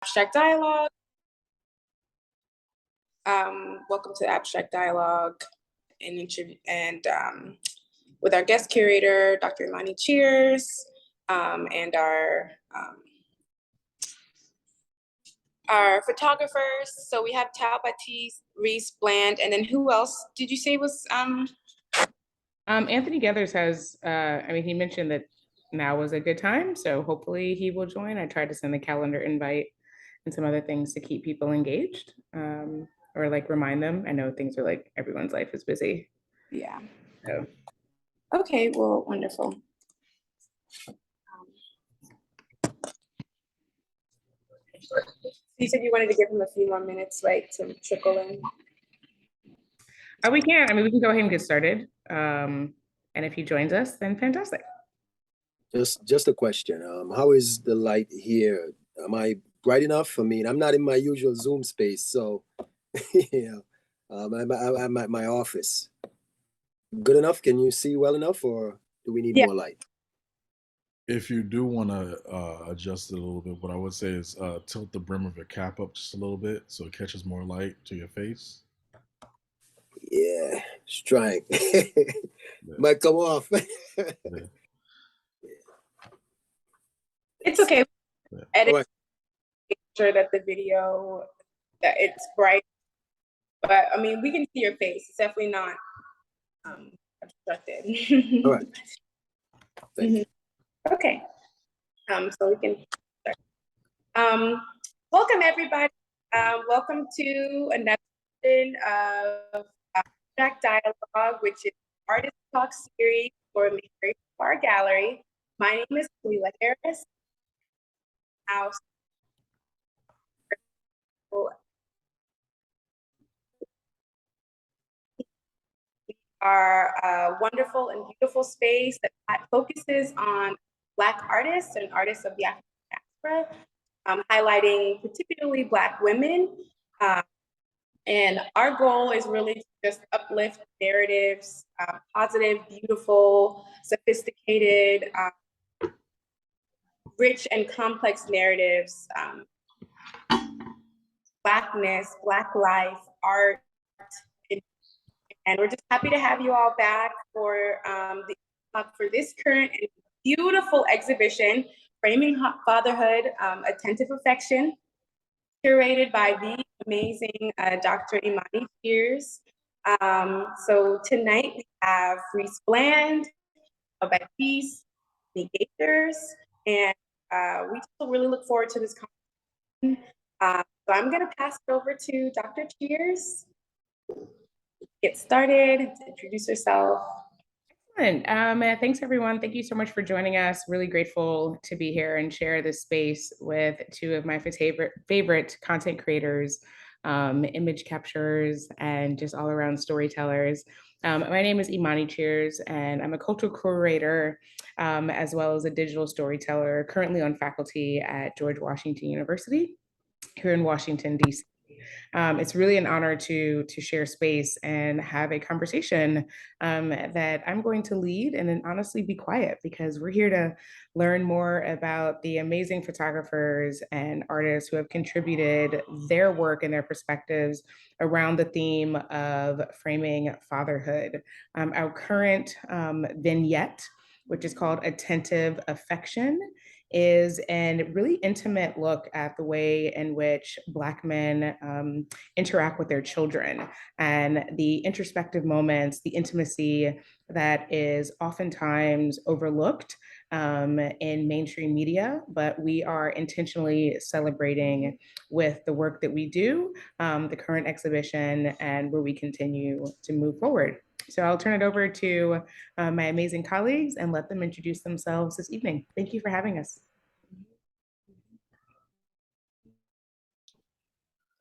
Abstract Dialogue. Welcome to Abstract Dialogue and with our guest curator, Dr. Imani Cheers, and our photographers. So we have Battice, Reese, Bland, and then who else did you say was? Anthony Gathers has, he mentioned that now was a good time, so hopefully he will join. I tried to send the calendar invite and some other things to keep people engaged, or like remind them. I know things are like, everyone's life is busy. Yeah. So. Okay, well, wonderful. You said you wanted to give him a few more minutes, right, to trickle in? We can. We can go ahead and get started. And if he joins us, then fantastic. Just a question. How is the light here? Am I bright enough? I'm not in my usual Zoom space, so yeah. I'm at my office. Good enough? Can you see well enough, or do we need more light? If you do want to adjust it a little bit, what I would say is tilt the brim of your cap up just a little bit so it catches more light to your face. Yeah, just trying. Might come off. It's okay. Yeah. Edit, Right. make sure that the video, that it's bright. But we can see your face. It's definitely not obstructed. All right. Thank you. Okay. So we can start. Welcome everybody. Welcome to another edition of Abstract Dialogue, which is Artist Talk series for the Great Art Gallery. My name is Leila Harris. Our wonderful and beautiful space that focuses on Black artists and artists of the African diaspora, highlighting particularly Black women. And our goal is really to just uplift narratives, positive, beautiful, sophisticated, rich and complex narratives, Blackness, Black life, art, and we're just happy to have you all back for this current and beautiful exhibition, Framing Fatherhood, Attentive Affection, curated by the amazing Dr. Imani Cheers. So tonight we have Reese Bland, Battice, the Gators, and we still really look forward to this conversation. So I'm gonna pass it over to Dr. Cheers. Get started, introduce yourself. Excellent. Thanks everyone. Thank you so much for joining us. Really grateful to be here and share this space with two of my favorite content creators, image capturers, and just all around storytellers. My name is Imani Cheers, and I'm a cultural curator, as well as a digital storyteller, currently on faculty at George Washington University here in Washington, DC. It's really an honor to share space and have a conversation that I'm going to lead and then honestly be quiet, because we're here to learn more about the amazing photographers and artists who have contributed their work and their perspectives around the theme of framing fatherhood. Our current vignette, which is called Attentive Affection, is a really intimate look at the way in which Black men interact with their children and the introspective moments, the intimacy that is oftentimes overlooked in mainstream media, but we are intentionally celebrating with the work that we do, the current exhibition, and where we continue to move forward. So I'll turn it over to my amazing colleagues and let them introduce themselves this evening. Thank you for having us.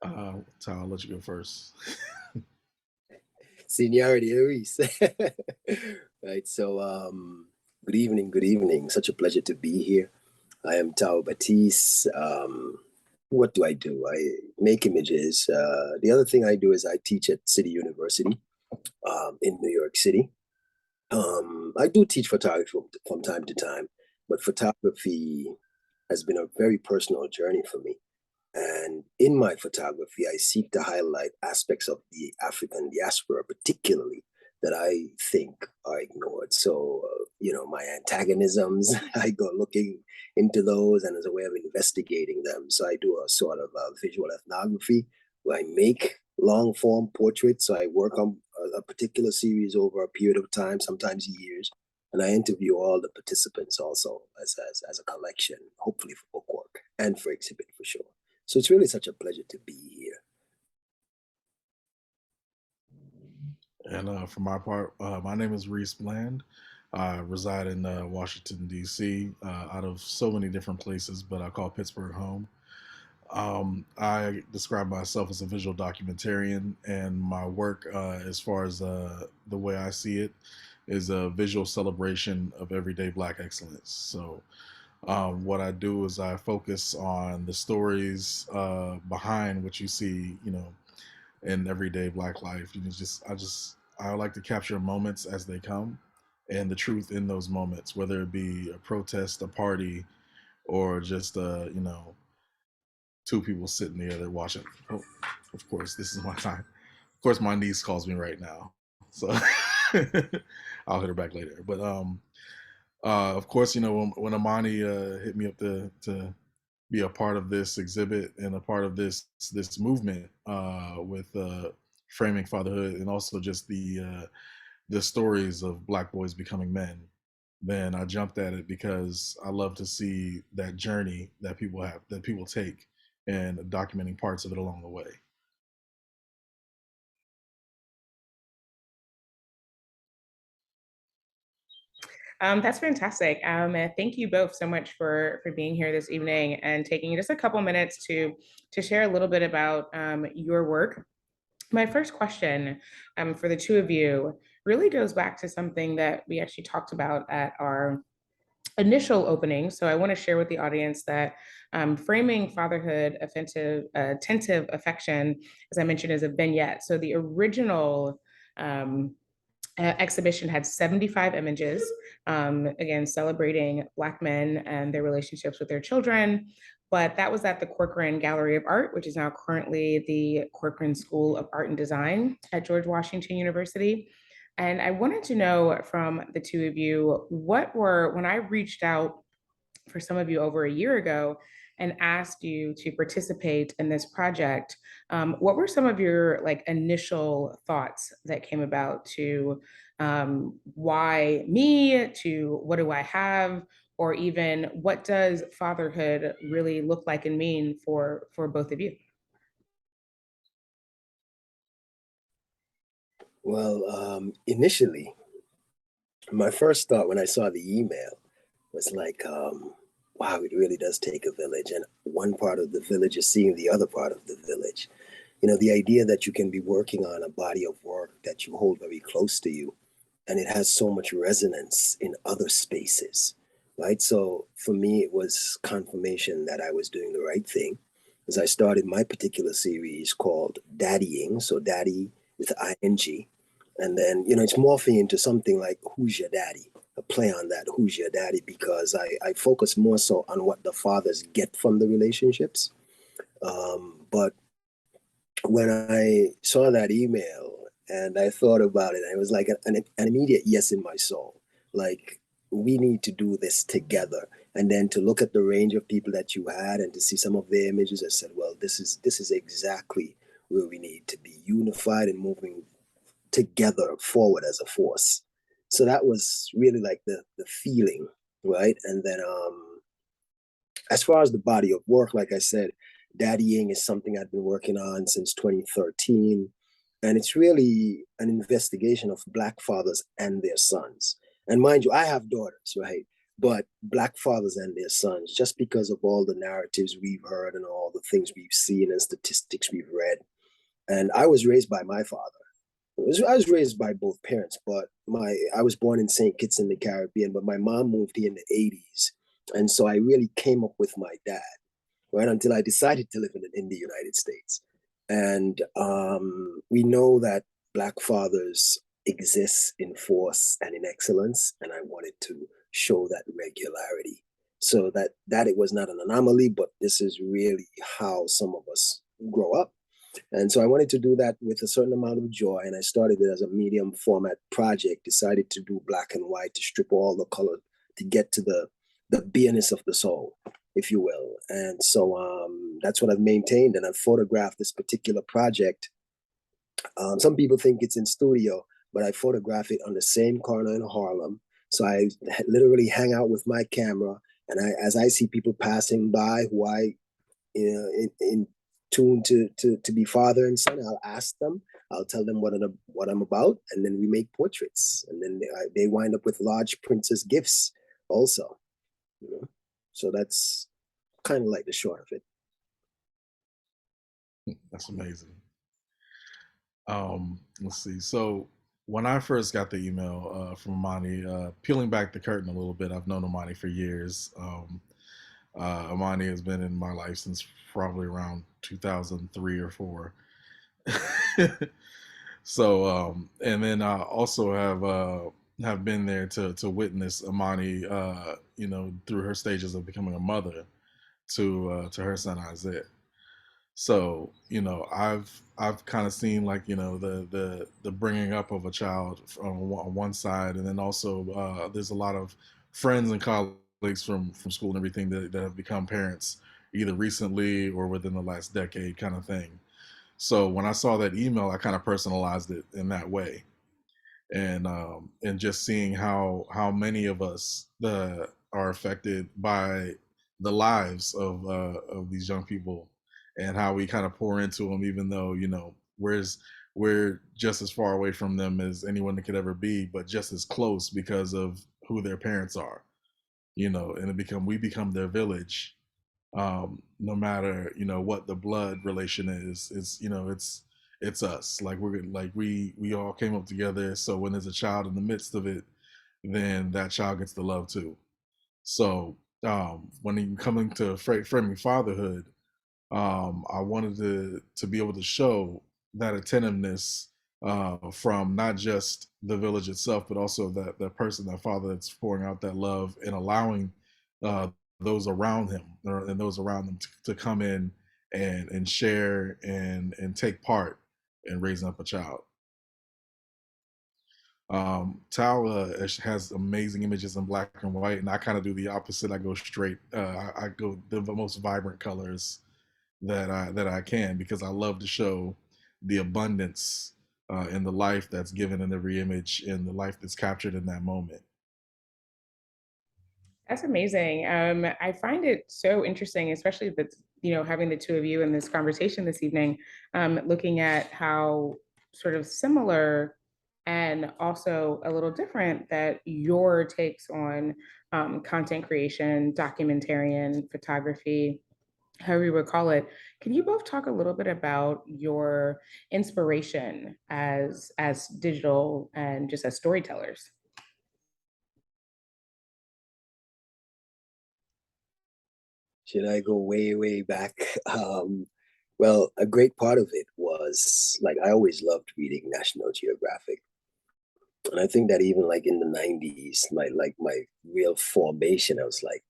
Tal, I'll let you go first. Seniority, Reese. Right, so good evening. Such a pleasure to be here. I am Tao Battice. What do? I make images. The other thing I do is I teach at City University in New York City. I do teach photography from time to time, but photography has been a very personal journey for me. in my photography, I seek to highlight aspects of the African diaspora, particularly that I think are ignored. So, my antagonisms, I go looking into those and as a way of investigating them. So I do a sort of visual ethnography where I make long form portraits. So I work on a particular series over a period of time, sometimes years. And I interview all the participants also as a collection, hopefully for book work and for exhibit for sure. So it's really such a pleasure to be here. And for my part, my name is Reese Bland. I reside in Washington, D.C., out of so many different places, but I call Pittsburgh home. I describe myself as a visual documentarian, and my work, as far as the way I see it, is a visual celebration of everyday Black excellence. So, what I do is I focus on the stories behind what you see, in everyday Black life. I like to capture moments as they come, and the truth in those moments, whether it be a protest, a party, or just two people sitting together watching. Oh, of course, this is my time. Of course, my niece calls me right now, so I'll hit her back later. But of course, when Imani hit me up to be a part of this exhibit and a part of this movement with Framing Fatherhood, and also just the stories of Black boys becoming men, then I jumped at it because I love to see that journey that people take, and documenting parts of it along the way. That's fantastic. And thank you both so much for being here this evening and taking just a couple minutes to share a little bit about your work. My first question for the two of you really goes back to something that we actually talked about at our initial opening. So I want to share with the audience that Framing Fatherhood, Attentive Affection, as I mentioned, is a vignette. So the original exhibition had 75 images, again, celebrating Black men and their relationships with their children. But that was at the Corcoran Gallery of Art, which is now currently the Corcoran School of Art and Design at George Washington University. And I wanted to know from the two of you, when I reached out for some of you over a year ago and asked you to participate in this project, what were some of your initial thoughts that came about to why me, to what do I have, or even what does fatherhood really look like and mean for both of you? Well, initially, my first thought when I saw the email was like, wow, it really does take a village. And one part of the village is seeing the other part of the village. The idea that you can be working on a body of work that you hold very close to you, and it has so much resonance in other spaces, right? So for me, it was confirmation that I was doing the right thing as I started my particular series called Daddying. So daddy with ing. And then, it's morphing into something like Who's Your Daddy? A play on that, Who's Your Daddy? Because I focus more so on what the fathers get from the relationships. But when I saw that email and I thought about it, it was like an immediate yes in my soul. Like, we need to do this together. And then to look at the range of people that you had and to see some of their images, I said, well, this is exactly where we need to be, unified and moving together forward as a force. So that was really like the feeling, right? And then as far as the body of work, like I said, Daddying is something I've been working on since 2013. And it's really an investigation of Black fathers and their sons. And mind you, I have daughters, right? But Black fathers and their sons, just because of all the narratives we've heard and all the things we've seen and statistics we've read. And I was raised by my father. I was raised by both parents, but I was born in St. Kitts in the Caribbean, but my mom moved here in the 80s. And so I really came up with my dad, right, until I decided to live in the United States. And we know that Black fathers exist in force and in excellence, and I wanted to show that regularity so that it was not an anomaly, but this is really how some of us grow up. And so I wanted to do that with a certain amount of joy. And I started it as a medium format project, decided to do black and white to strip all the color to get to the bareness of the soul, if you will. And so that's what I've maintained. And I've photographed this particular project. Some people think it's in studio, but I photograph it on the same corner in Harlem. So I literally hang out with my camera. And as I see people passing by who I, in tune to be father and son, I'll ask them, I'll tell them what I'm about, and then we make portraits, and then they wind up with large prints as gifts also. So that's kind of like the short of it. That's amazing. Let's see. So when I first got the email from Imani, peeling back the curtain a little bit, I've known Imani for years. Imani has been in my life since probably around 2003 or 4. So, and then I also have been there to witness Imani, through her stages of becoming a mother to her son Isaiah. So, I've kind of seen like, the bringing up of a child on one side, and then also there's a lot of friends and colleagues from school and everything that have become parents either recently or within the last decade kind of thing. So when I saw that email, I kind of personalized it in that way, and just seeing how many of us are affected by the lives of these young people, and how we kind of pour into them, even though we're just as far away from them as anyone could ever be, but just as close because of who their parents are, and we become their village, no matter what the blood relation is. It's us, like we all came up together. So when there's a child in the midst of it, then that child gets the love too. So when you coming to framing fatherhood, I wanted to be able to show that attentiveness from not just the village itself, but also that person, that father that's pouring out that love and allowing uh, those around him and those around them to come in and share and take part in raising up a child. Tao has amazing images in black and white, and I kind of do the opposite. I go straight. I go the most vibrant colors that I can, because I love to show the abundance in the life that's given in every image and the life that's captured in that moment. That's amazing. I find it so interesting, especially that, having the two of you in this conversation this evening, looking at how sort of similar and also a little different that your takes on content creation, documentarian, photography, however you would call it. Can you both talk a little bit about your inspiration as digital and just as storytellers? Should I go way, way back? Well, a great part of it was like I always loved reading National Geographic. And I think that even like in the 90s, my real formation, I was like,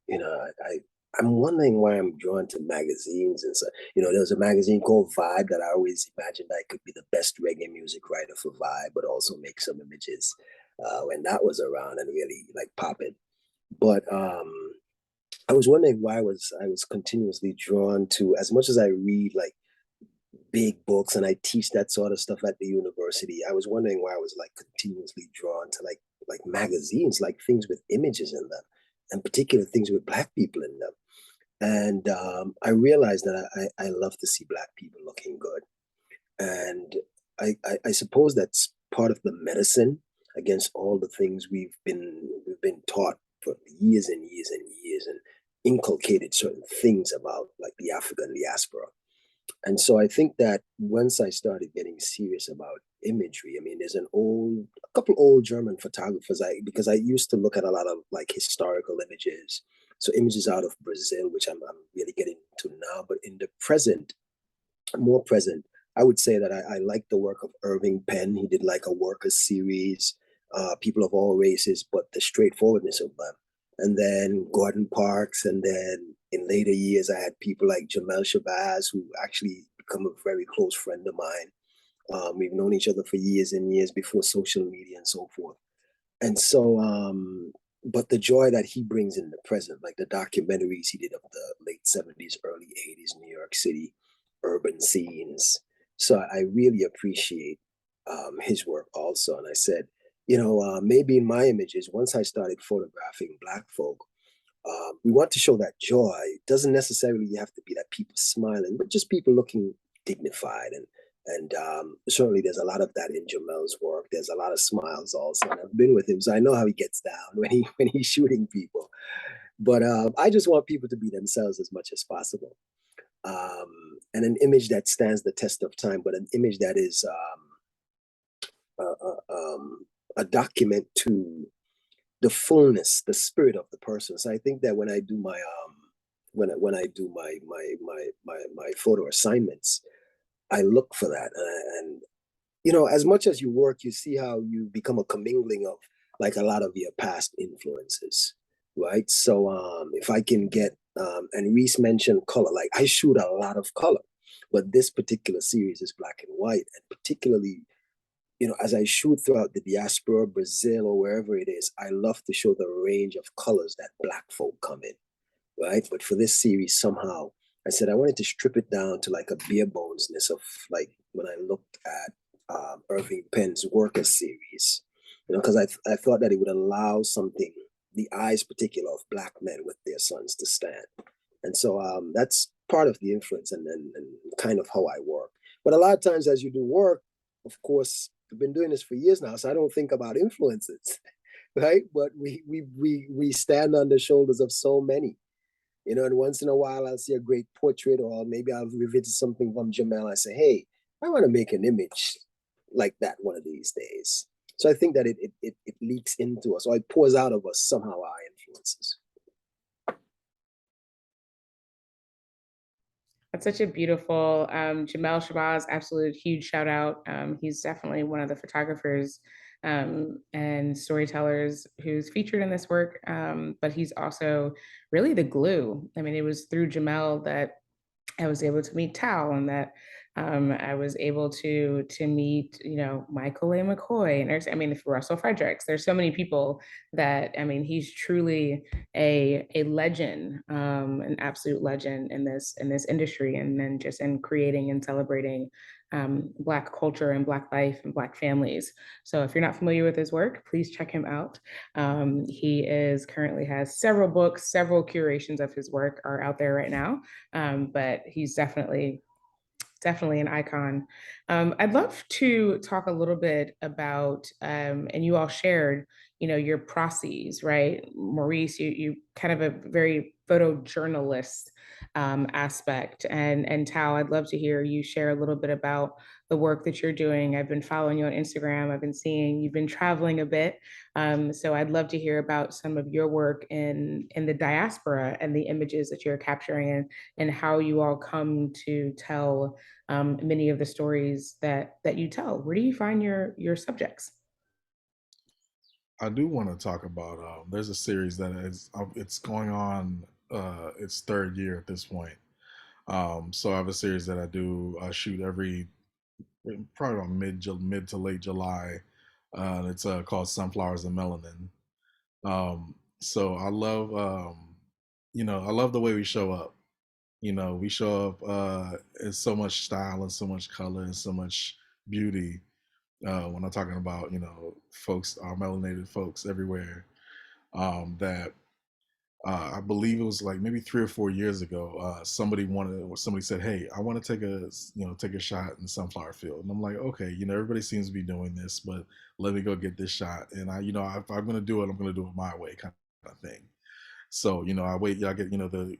I'm wondering why I'm drawn to magazines and so, there was a magazine called Vibe that I always imagined I could be the best reggae music writer for Vibe, but also make some images when that was around and really like popping. But I was wondering why I was continuously drawn to, as much as I read like big books and I teach that sort of stuff at the university, I was wondering why I was like continuously drawn to like magazines, like things with images in them, and particular things with Black people in them. And I realized that I love to see Black people looking good, and I suppose that's part of the medicine against all the things we've been taught for years and years and years, and inculcated certain things about like the African diaspora. And so I think that once I started getting serious about imagery, I mean, there's a couple old German photographers. Because I used to look at a lot of like historical images, so images out of Brazil, which I'm really getting to now. But in the present, more present, I would say that I like the work of Irving Penn. He did like a worker series, people of all races, but the straightforwardness of them. And then Gordon Parks, and then in later years, I had people like Jamel Shabazz, who actually become a very close friend of mine. We've known each other for years and years before social media and so forth. And so, but the joy that he brings in the present, like the documentaries he did of the late 70s, early 80s, New York City, urban scenes. So I really appreciate his work also. And I said, maybe in my images, once I started photographing Black folk, we want to show that joy. It doesn't necessarily have to be that people smiling, but just people looking dignified. And certainly there's a lot of that in Jamel's work. There's a lot of smiles also. And I've been with him, so I know how he gets down when he's shooting people. But I just want people to be themselves as much as possible. And an image that stands the test of time, but an image that is a document to the fullness, the spirit of the person. So I think that when I do my when I do my photo assignments, I look for that. And as much as you work, you see how you become a commingling of like a lot of your past influences, right? So if I can get and Reese mentioned color, like I shoot a lot of color, but this particular series is black and white, and particularly as I shoot throughout the diaspora, Brazil, or wherever it is, I love to show the range of colors that Black folk come in, right? But for this series, somehow, I said I wanted to strip it down to like a bare bonesness of like when I looked at Irving Penn's Worker series, because I thought that it would allow something, the eyes particular of Black men with their sons to stand. And so that's part of the influence and kind of how I work. But a lot of times as you do work, of course, I've been doing this for years now, so I don't think about influences, right? But we stand on the shoulders of so many, and once in a while I'll see a great portrait, or maybe I'll revisit something from Jamel. I say, hey, I want to make an image like that one of these days. So I think that it leaks into us, or it pours out of us somehow, our influences. That's such a beautiful, Jamel Shabazz, absolute huge shout out. He's definitely one of the photographers and storytellers who's featured in this work, but he's also really the glue. I mean, it was through Jamel that I was able to meet Tal, and that I was able to meet, Michael A. McCoy, and Russell Fredericks. There's so many people that, he's truly a legend, an absolute legend in this industry, and then just in creating and celebrating Black culture and Black life and Black families. So if you're not familiar with his work, please check him out. He currently has several books, several curations of his work are out there right now, but he's definitely an icon. I'd love to talk a little bit about, and you all shared, your processes, right? Maurice, you kind of a very photojournalist aspect, and Tao, I'd love to hear you share a little bit about the work that you're doing. I've been following you on Instagram. I've been seeing you've been traveling a bit. So I'd love to hear about some of your work in the diaspora and the images that you're capturing, and how you all come to tell many of the stories that you tell. Where do you find your subjects? I do want to talk about. There's a series that it's going on its third year at this point. So I have a series that I shoot every probably about mid to late July. It's called Sunflowers and Melanin. So I love I love the way we show up. We show up in so much style and so much color and so much beauty. When I'm talking about folks, our melanated folks everywhere, that I believe it was like maybe 3 or 4 years ago. Somebody said, "Hey, I want to take a shot in the sunflower field," and I'm like, "Okay, everybody seems to be doing this, but let me go get this shot." And if I'm going to do it, I'm going to do it my way, kind of thing. So I wait. I get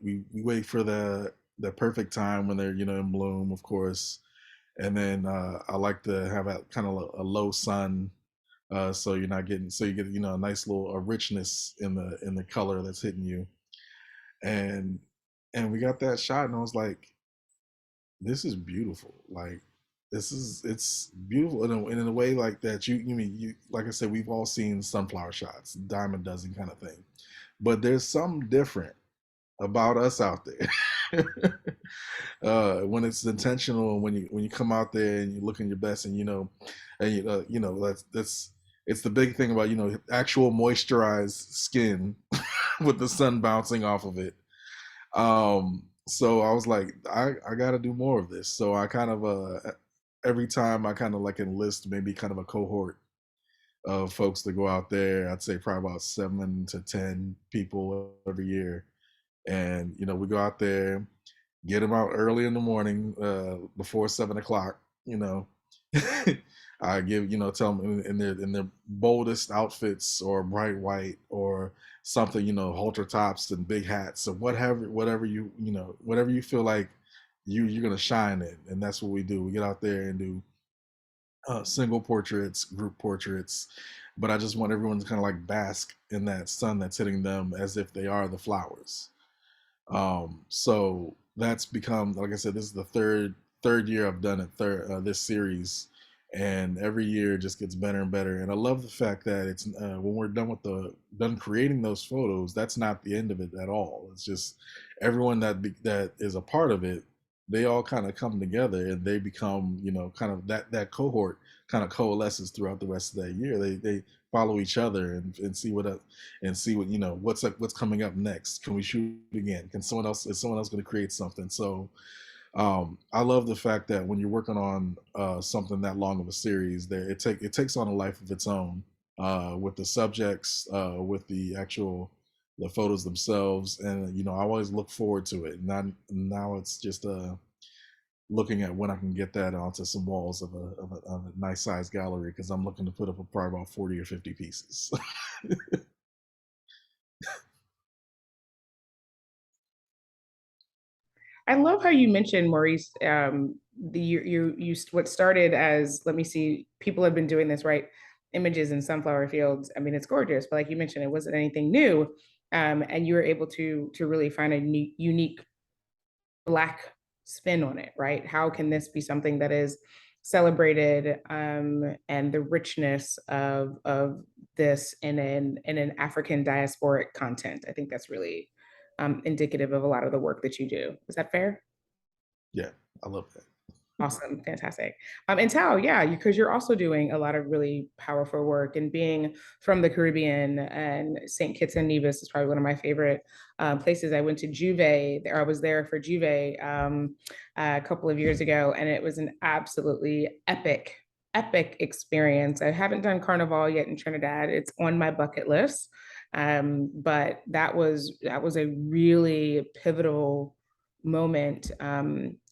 we wait for the perfect time when they're in bloom, of course, and then I like to have a kind of a low sun. So you're not getting, so you get a nice little richness in the color that's hitting you, and we got that shot, and I was like, this is beautiful. Like it's beautiful in a way like that. You like I said, we've all seen sunflower shots, dime a dozen kind of thing, but there's something different about us out there. When it's intentional, when you come out there and you looking your best, and that's it's the big thing about actual moisturized skin with the sun bouncing off of it. So I was like, I got to do more of this. So I kind of every time I kind of like enlist maybe kind of a cohort of folks to go out there. I'd say probably about 7 to 10 people every year, and we go out there, get them out early in the morning, before 7 o'clock. I give tell them in their boldest outfits, or bright white, or something, halter tops and big hats, or whatever you feel like you're gonna shine in. And that's what we do. We get out there and do single portraits, group portraits, but I just want everyone to kind of like bask in that sun that's hitting them as if they are the flowers. So that's become, like I said, this is the third year I've done it, this series, and every year it just gets better and better. And I love the fact that it's when we're done creating those photos, that's not the end of it at all. It's just everyone that is a part of it, they all kind of come together, and they become, kind of that cohort kind of coalesces throughout the rest of that year. They follow each other, and see what what's coming up next. Can we shoot again? Is someone else going to create something? So I love the fact that when you're working on something that long of a series, there it takes on a life of its own, with the subjects, with the photos themselves. And I always look forward to it. Now it's just looking at when I can get that onto some walls of a nice sized gallery, because I'm looking to put up probably about 40 or 50 pieces. I love how you mentioned, Maurice, what started as, let me see, people have been doing this, right? Images in sunflower fields. I mean, it's gorgeous, but like you mentioned, it wasn't anything new. And you were able to really find a unique Black spin on it, right? How can this be something that is celebrated, and the richness of this in an African diasporic content? I think that's really indicative of a lot of the work that you do. Is that fair? Yeah, I love that. Awesome, fantastic. And Tao, yeah, because you're also doing a lot of really powerful work, and being from the Caribbean, and St. Kitts and Nevis is probably one of my favorite places. I went to Juve, or I was there for Juve a couple of years ago, and it was an absolutely epic experience. I haven't done Carnival yet in Trinidad. It's on my bucket list. But that was a really pivotal moment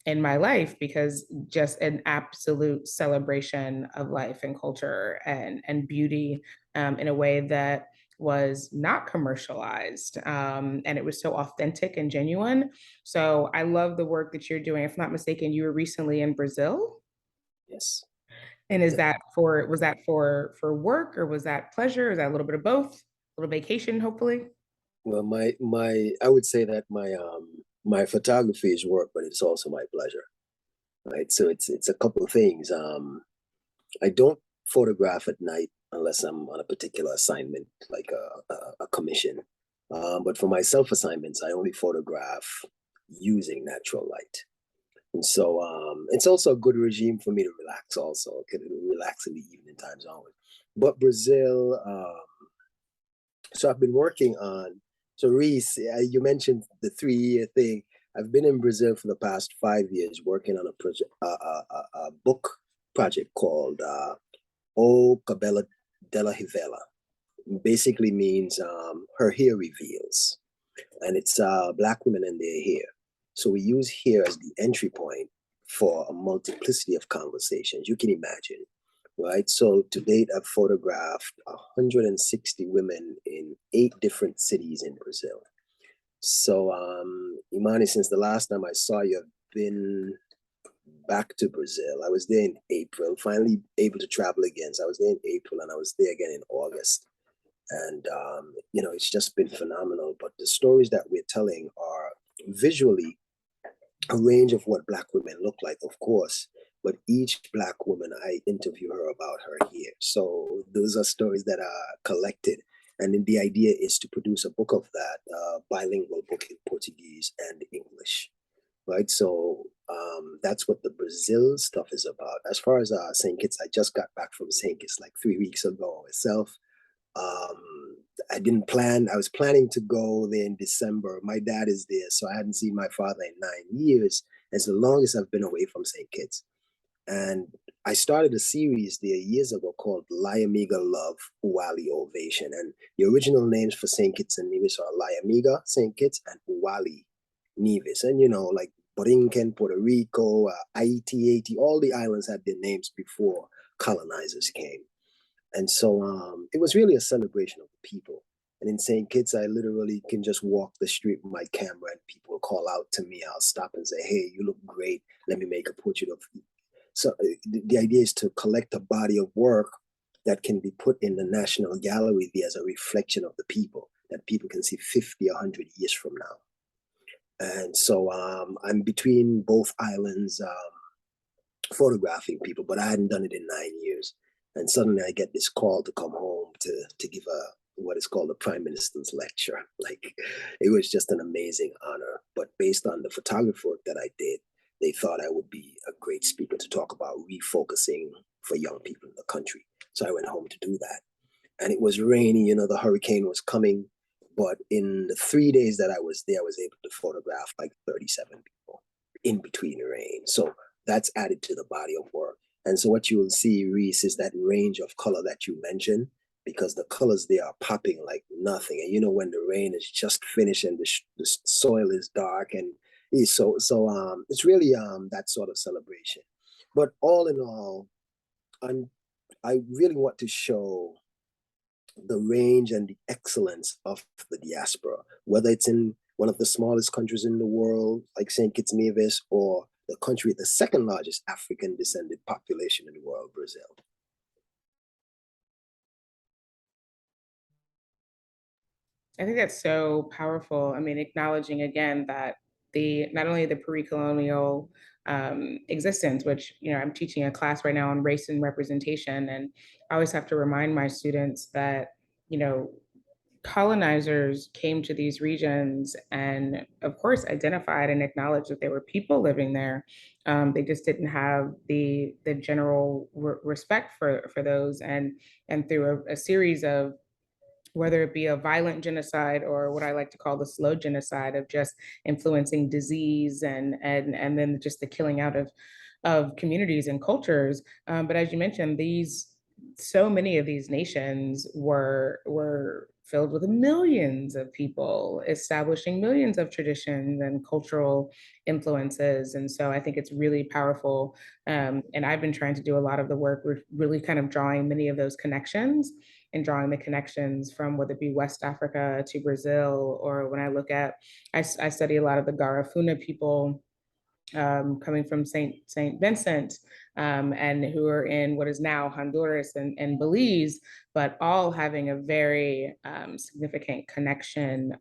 in my life, because just an absolute celebration of life and culture and beauty, in a way that was not commercialized, and it was so authentic and genuine. So I love the work that you're doing. If I'm not mistaken, you were recently in Brazil. Yes. And Yeah. was that for work, or was that pleasure? Is that a little bit of both? A little vacation, hopefully? Well, I would say that my photography is work, but it's also my pleasure, right? So it's a couple of things. I don't photograph at night unless I'm on a particular assignment, like a commission. But for my self assignments, I only photograph using natural light. And so it's also a good regime for me to relax. Also, I can relax in the evening times only. But Brazil, so I've been working on. So Reese, you mentioned the 3-year thing. I've been in Brazil for the past 5 years working on a book project called O Cabela della Rivela. Basically means her hair reveals, and it's Black women and their hair. So we use hair as the entry point for a multiplicity of conversations. You can imagine, right? So to date, I've photographed 160 women in 8 different cities in Brazil. So, Imani, since the last time I saw you, I've been back to Brazil. I was there in April, finally able to travel again. So I was there in April, and I was there again in August. And, it's just been phenomenal. But the stories that we're telling are visually a range of what Black women look like, of course. But each Black woman, I interview her about her hair. So those are stories that are collected. And then the idea is to produce a book of that, bilingual book in Portuguese and English. right? So that's what the Brazil stuff is about. As far as St. Kitts, I just got back from St. Kitts like 3 weeks ago myself. I didn't plan. I was planning to go there in December. My dad is there, so I hadn't seen my father in 9 years. It's the longest I've been away from St. Kitts. And I started a series there years ago called Liamiga Love Uwali Ovation. And the original names for St. Kitts and Nevis are Liamiga, St. Kitts, and Uwali, Nevis. And, like Borinquen, Puerto Rico, Haiti, all the islands had their names before colonizers came. And so it was really a celebration of the people. And in St. Kitts, I literally can just walk the street with my camera and people call out to me. I'll stop and say, hey, you look great. Let me make a portrait of you. So the idea is to collect a body of work that can be put in the National Gallery there as a reflection of the people, that people can see 50, 100 years from now. And so I'm between both islands photographing people, but I hadn't done it in 9 years. And suddenly I get this call to come home to give what is called a Prime Minister's lecture. Like, it was just an amazing honor. But based on the photography work that I did, they thought I would be a great speaker to talk about refocusing for young people in the country. So I went home to do that. And it was rainy, the hurricane was coming. But in the 3 days that I was there, I was able to photograph like 37 people in between the rain. So that's added to the body of work. And so what you will see, Reese, is that range of color that you mentioned, because the colors there are popping like nothing. And when the rain is just finished and the soil is dark, and so it's really that sort of celebration. But all in all, I really want to show the range and the excellence of the diaspora, whether it's in one of the smallest countries in the world, like St. Kitts Nevis, or the country with the second largest African descended population in the world, Brazil. I think that's so powerful. I mean, acknowledging again that not only the pre-colonial existence, which I'm teaching a class right now on race and representation, and I always have to remind my students that colonizers came to these regions and, of course, identified and acknowledged that there were people living there. They just didn't have the general respect for those, and through a series of, whether it be a violent genocide or what I like to call the slow genocide of just influencing disease and then just the killing out of communities and cultures. But as you mentioned, so many of these nations were filled with millions of people, establishing millions of traditions and cultural influences. And so I think it's really powerful. And I've been trying to do a lot of the work. We're really kind of drawing many of those connections and drawing the connections from whether it be West Africa to Brazil, or when I look at, I study a lot of the Garifuna people coming from Saint Vincent, and who are in what is now Honduras and Belize, but all having a very significant connection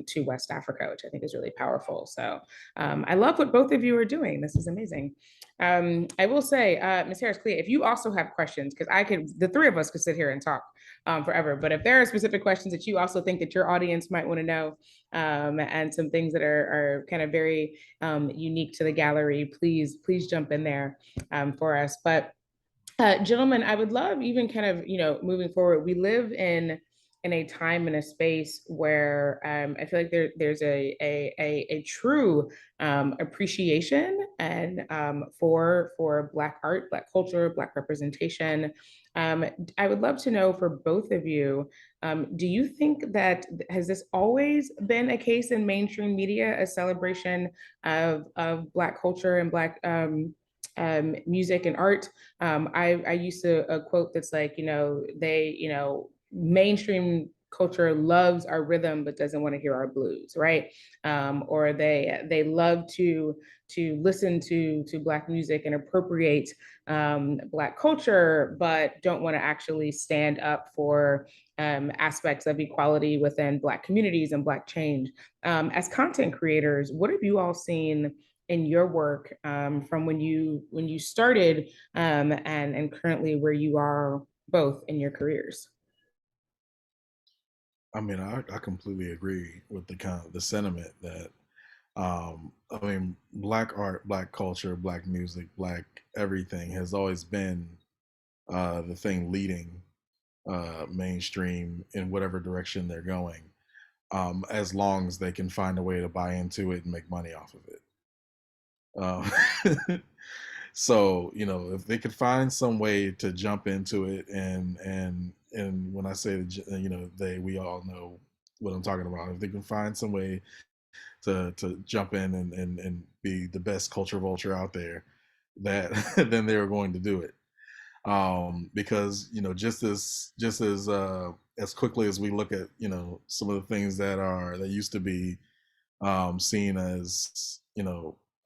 to West Africa, which I think is really powerful. So I love what both of you are doing. This is amazing. I will say, Ms. Harris-Clea, if you also have questions, because the three of us could sit here and talk forever, but if there are specific questions that you also think that your audience might want to know, and some things that are kind of very unique to the gallery, please jump in there for us. But gentlemen, I would love, even kind of, moving forward, we live in a time and a space where I feel like there's a true appreciation and for Black art, Black culture, Black representation. I would love to know for both of you, do you think that, has this always been a case in mainstream media, a celebration of Black culture and Black music and art? I used to a quote that's like, mainstream culture loves our rhythm but doesn't want to hear our blues, right? Or they love to listen to Black music and appropriate Black culture, but don't want to actually stand up for aspects of equality within Black communities and Black change. As content creators, what have you all seen in your work from when you started and currently where you are both in your careers? I mean, I completely agree with the sentiment that I mean, Black art, Black culture, Black music, Black everything has always been the thing leading mainstream in whatever direction they're going, as long as they can find a way to buy into it and make money off of it. So if they could find some way to jump into it, and when I say we all know what I'm talking about. If they can find some way to jump in and be the best culture vulture out there, that then they're going to do it. Because just as quickly as we look at some of the things that used to be seen as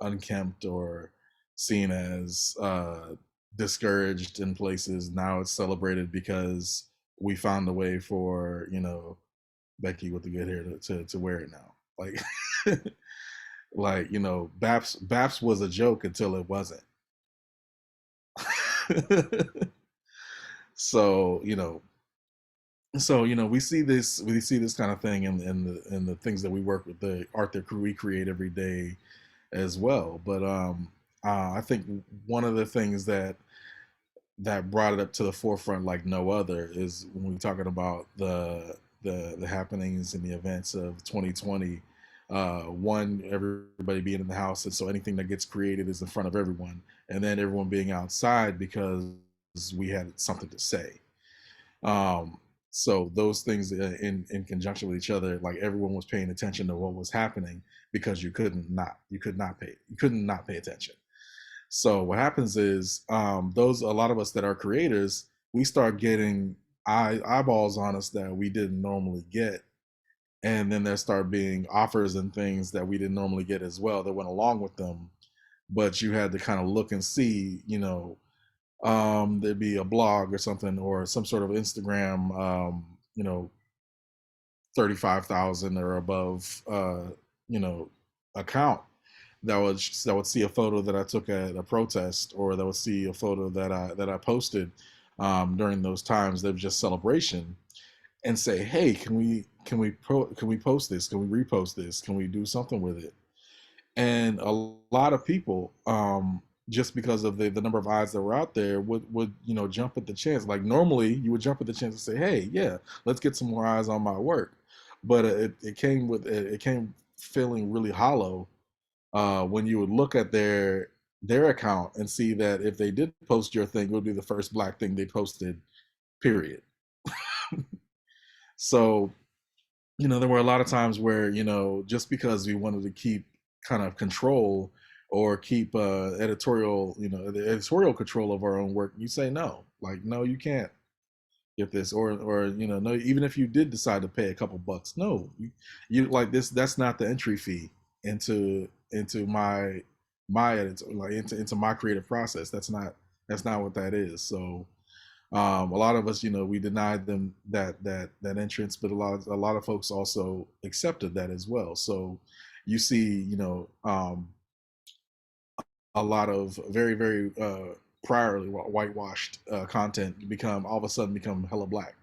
unkempt or seen as discouraged in places, now it's celebrated because we found a way for Becky with the good hair to wear it now. Like like Baps was a joke until it wasn't. So we see this kind of thing in the things that we work with, the art that we create every day as well. But I think one of the things that brought it up to the forefront like no other is when we're talking about the happenings and the events of 2020. One, everybody being in the house, and so anything that gets created is in front of everyone, and then everyone being outside because we had something to say. So those things in conjunction with each other, like everyone was paying attention to what was happening because you could not pay attention. So what happens is a lot of us that are creators, we start getting eyeballs on us that we didn't normally get, and then there start being offers and things that we didn't normally get as well that went along with them, but you had to kind of look and see, there'd be a blog or something or some sort of Instagram, 35,000 or above, account that would see a photo that I took at a protest, or that would see a photo that I posted during those times that was just celebration, and say, hey, can we post this? Can we repost this? Can we do something with it? And a lot of people, just because of the number of eyes that were out there, would jump at the chance. Like normally you would jump at the chance and say, hey, yeah, let's get some more eyes on my work. But it came feeling really hollow when you would look at their account and see that if they did post your thing, it would be the first Black thing they posted, period. So there were a lot of times where just because we wanted to keep kind of control or keep the editorial control of our own work, you say no, like, no, you can't get this, or no, even if you did decide to pay a couple bucks, no, you like this, that's not the entry fee into my editor, like into my creative process. That's not what that is. So a lot of us, we denied them that entrance, but a lot of folks also accepted that as well. So you see, a lot of very, very priorly whitewashed content all of a sudden become hella Black.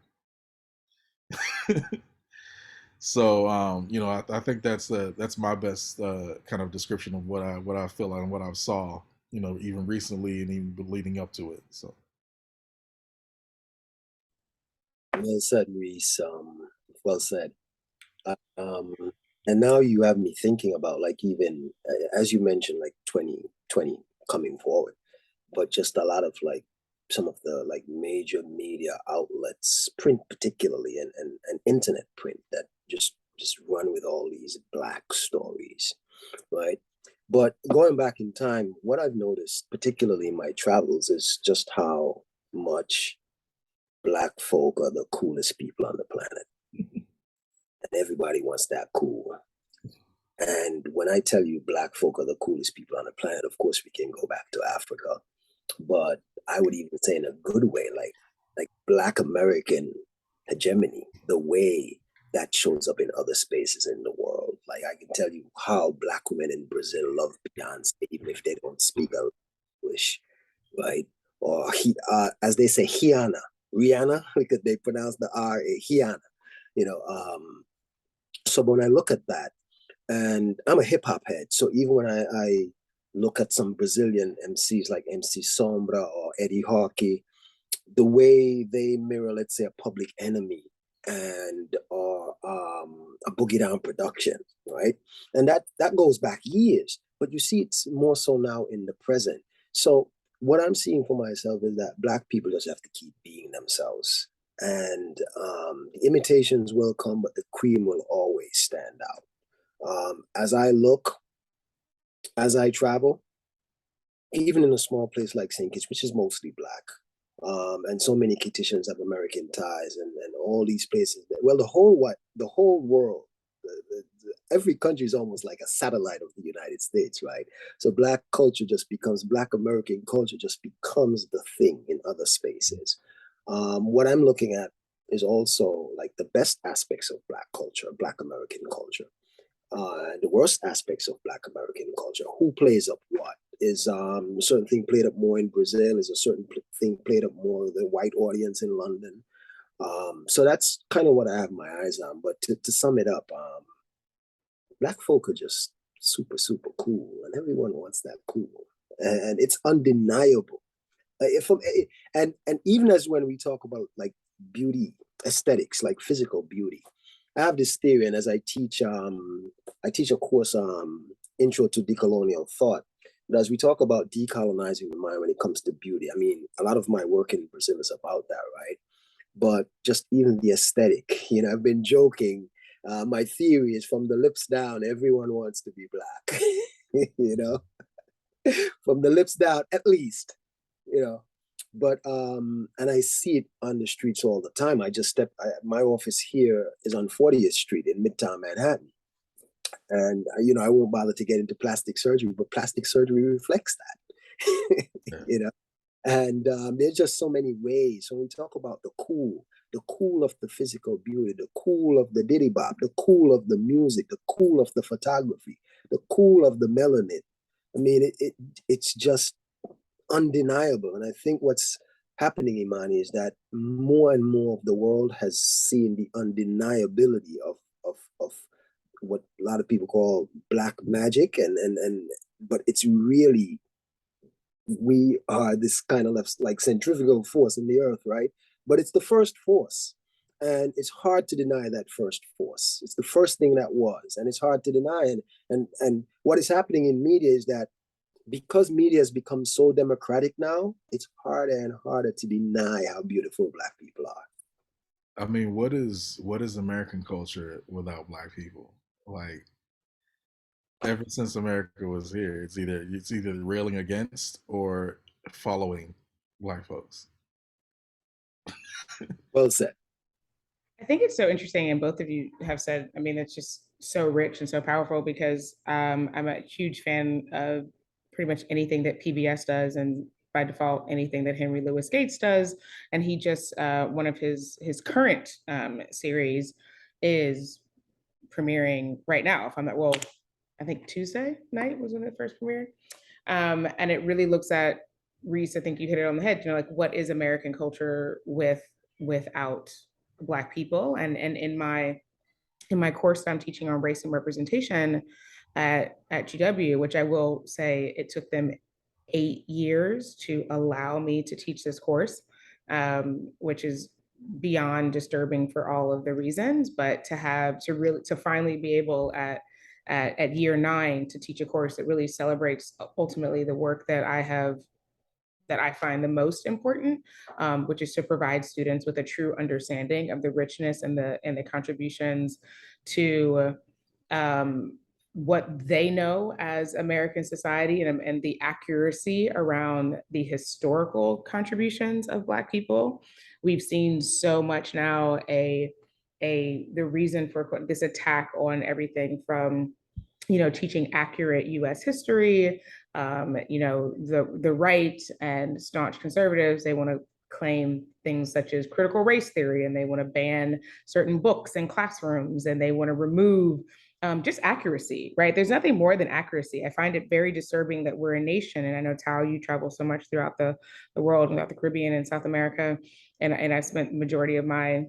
So I think that's my best kind of description of what I feel and what I saw, even recently and even leading up to it. So. Well said, Reese. Well said. And now you have me thinking about, like, even as you mentioned, like 2020 coming forward, but just a lot of like some of the like major media outlets, print particularly, and internet print, that just run with all these Black stories, right? But going back in time, what I've noticed, particularly in my travels, is just how much Black folk are the coolest people on the planet. And everybody wants that cool. And when I tell you Black folk are the coolest people on the planet, of course we can go back to Africa, but I would even say in a good way, like Black American hegemony, the way that shows up in other spaces in the world. Like I can tell you how Black women in Brazil love Beyonce, even if they don't speak English, right? Or as they say, Rihanna, because they pronounce the R, Rihanna. So when I look at that, And I'm a hip hop head. So even when I look at some Brazilian MCs like MC Sombra or Eddie Hawkey, the way they mirror, let's say, a Public Enemy and or a Boogie Down production, right? And that goes back years, but you see it's more so now in the present. So what I'm seeing for myself is that Black people just have to keep being themselves, and the imitations will come, but the cream will always stand out. As I look, as I travel, even in a small place like St. Kitts, which is mostly Black, and so many Kittitians have American ties, and all these places. Well, the whole world, every country is almost like a satellite of the United States, right? So Black culture just becomes, Black American culture just becomes the thing in other spaces. What I'm looking at is also like the best aspects of Black culture, Black American culture. The worst aspects of Black American culture. Who plays up what? Is a certain thing played up more in Brazil? Is a certain thing played up more with the white audience in London? So that's kind of what I have my eyes on. But to sum it up, Black folk are just super, super cool, and everyone wants that cool, and it's undeniable. And even as when we talk about like beauty, aesthetics, like physical beauty, I have this theory, and as I teach a course, Intro to Decolonial Thought. But as we talk about decolonizing the mind when it comes to beauty, I mean, a lot of my work in Brazil is about that, right? But just even the aesthetic, I've been joking. My theory is from the lips down, everyone wants to be Black, from the lips down, at least, But and I see it on the streets all the time. My office here is on 40th Street in Midtown Manhattan. And I won't bother to get into plastic surgery, but plastic surgery reflects that. Yeah. And there's just so many ways. So we talk about the cool of the physical beauty, the cool of the diddy bop, the cool of the music, the cool of the photography, the cool of the melanin. I mean, it's just undeniable. And I think what's happening, Imani, is that more and more of the world has seen the undeniability of what a lot of people call Black magic, and but it's really, we are this kind of like centrifugal force in the earth, right? But it's the first force, and it's hard to deny that first force. It's the first thing that was, and it's hard to deny. And what is happening in media is that because media has become so democratic now, it's harder and harder to deny how beautiful Black people are. I mean, what is American culture without Black people? Like, ever since America was here, it's either railing against or following Black folks. Well said. I think it's so interesting, and both of you have said, I mean, it's just so rich and so powerful because I'm a huge fan of pretty much anything that PBS does, and by default, anything that Henry Louis Gates does. And he just, one of his current series is premiering right now. If I'm not, well, I think Tuesday night was when it first premiered. And it really looks at, Reese, I think you hit it on the head, like what is American culture without Black people? And in my course that I'm teaching on race and representation at GW, which I will say it took them 8 years to allow me to teach this course, which is beyond disturbing for all of the reasons, but to finally be able at year 9 to teach a course that really celebrates ultimately the work that I find the most important, which is to provide students with a true understanding of the richness and the contributions to what they know as American society, and the accuracy around the historical contributions of Black people. We've seen so much now the reason for this attack on everything from teaching accurate U.S. history. The right and staunch conservatives, they want to claim things such as critical race theory, and they want to ban certain books in classrooms, and they want to remove just accuracy, right? There's nothing more than accuracy. I find it very disturbing that we're a nation, and I know, Tao, you travel so much throughout the world, throughout the Caribbean and South America, and I've spent the majority of my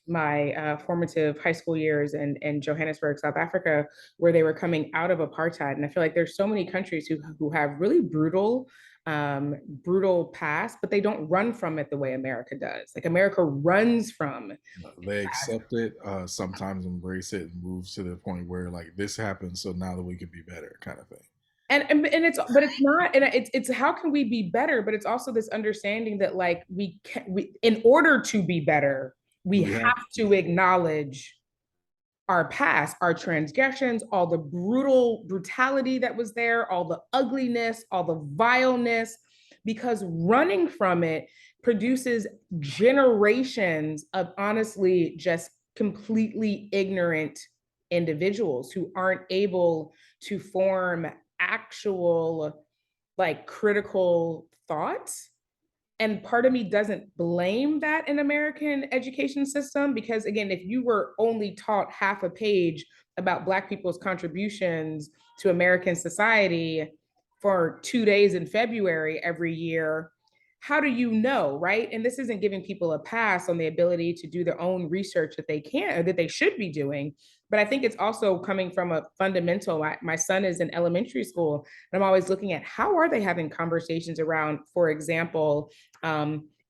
my formative high school years in Johannesburg, South Africa, where they were coming out of apartheid. And I feel like there's so many countries who have really brutal past, but they don't run from it the way America does. Like America runs from. They accept it, sometimes embrace it, and move to the point where like this happened, so now that we can be better, kind of thing. And it's, but it's not, and it's how can we be better, but it's also this understanding that like we in order to be better, we have to acknowledge our past, our transgressions, all the brutality that was there, all the ugliness, all the vileness, because running from it produces generations of honestly just completely ignorant individuals who aren't able to form actual like critical thoughts. And part of me doesn't blame that in American education system, because again, if you were only taught half a page about Black people's contributions to American society for 2 days in February every year, how do you know, right? And this isn't giving people a pass on the ability to do their own research that they can or that they should be doing. But I think it's also coming from a fundamental. My son is in elementary school, and I'm always looking at how are they having conversations around, for example,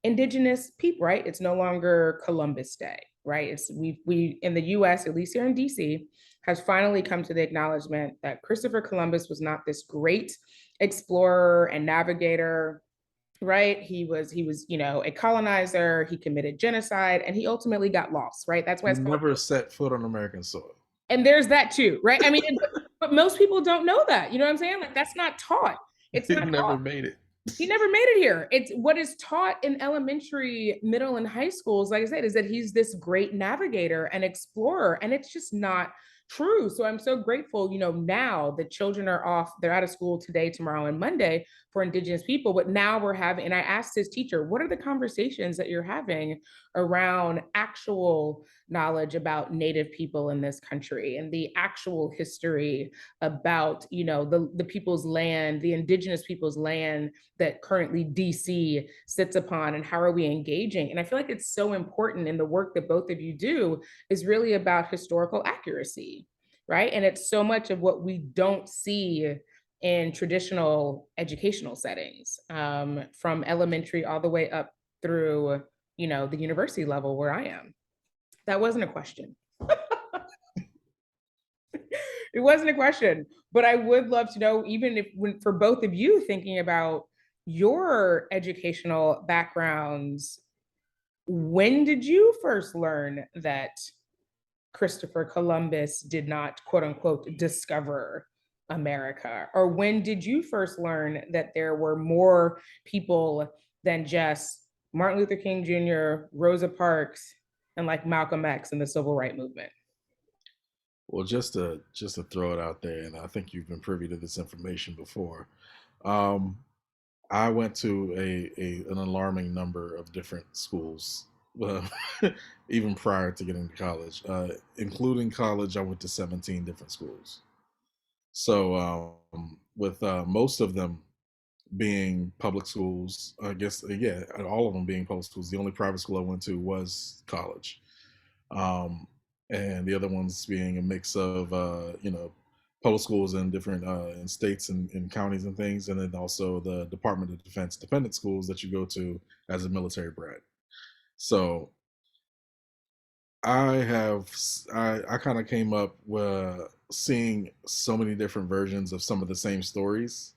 indigenous people, right? It's no longer Columbus Day, right? It's we in the US, at least here in DC, has finally come to the acknowledgement that Christopher Columbus was not this great explorer and navigator, right? He was, you know, a colonizer, he committed genocide, and he ultimately got lost, right? That's why it's never set foot on American soil. And there's that too, right? I mean, but most people don't know that. You know what I'm saying? Like that's not taught. It's not never made it. He never made it here. It's what is taught in elementary, middle, and high schools, like I said, is that he's this great navigator and explorer. And it's just not true. So I'm so grateful, you know, now that children are off, they're out of school today, tomorrow, and Monday for Indigenous people. But now we're having, and I asked his teacher, what are the conversations that you're having around actual knowledge about Native people in this country and the actual history about, you know, the people's land, the Indigenous people's land that currently DC sits upon, and how are we engaging? And I feel like it's so important in the work that both of you do is really about historical accuracy, right? And it's so much of what we don't see in traditional educational settings, from elementary all the way up through, you know, the university level where I am. That wasn't a question. It wasn't a question, but I would love to know, even if for both of you thinking about your educational backgrounds, when did you first learn that Christopher Columbus did not, quote unquote, discover America? Or when did you first learn that there were more people than just Martin Luther King Jr., Rosa Parks, and like Malcolm X in the civil rights movement? Well, just to throw it out there, and I think you've been privy to this information before. I went to an alarming number of different schools, even prior to getting to college. Including college, I went to 17 different schools. So with most of them being public schools, I guess, yeah, all of them being public schools. The only private school I went to was college. And the other ones being a mix of, you know, public schools in different in states and counties and things, and then also the Department of Defense dependent schools that you go to as a military brat. So I kind of came up with seeing so many different versions of some of the same stories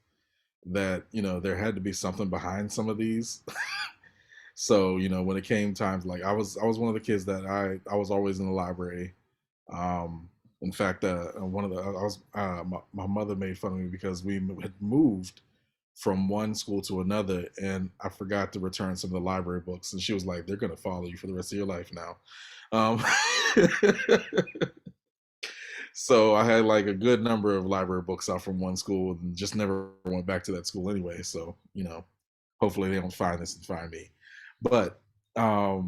that, you know, there had to be something behind some of these. So, you know, when it came times, like I was one of the kids that I was always in the library. In fact, one of the I was my mother made fun of me because we had moved from one school to another, and I forgot to return some of the library books, and she was like, "They're gonna follow you for the rest of your life now." So I had like a good number of library books out from one school, and just never went back to that school anyway. So, you know, hopefully they don't find this and find me. But I